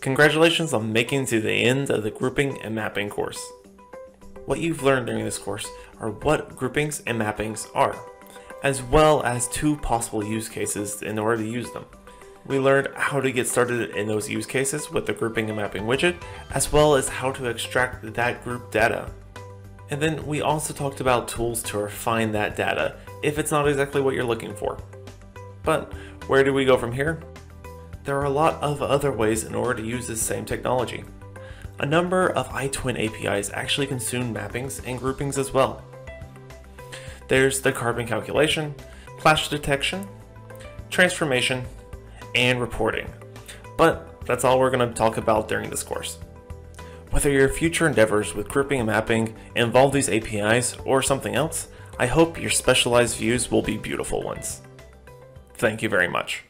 Congratulations on making it to the end of the grouping and mapping course. What you've learned during this course are what groupings and mappings are, as well as 2 possible use cases in order to use them. We learned how to get started in those use cases with the grouping and mapping widget, as well as how to extract that group data. And then we also talked about tools to refine that data if it's not exactly what you're looking for. But where do we go from here? There are a lot of other ways in order to use this same technology. A number of iTwin APIs actually consume mappings and groupings as well. There's the carbon calculation, clash detection, transformation, and reporting. But that's all we're going to talk about during this course. Whether your future endeavors with grouping and mapping involve these APIs or something else, I hope your specialized views will be beautiful ones. Thank you very much.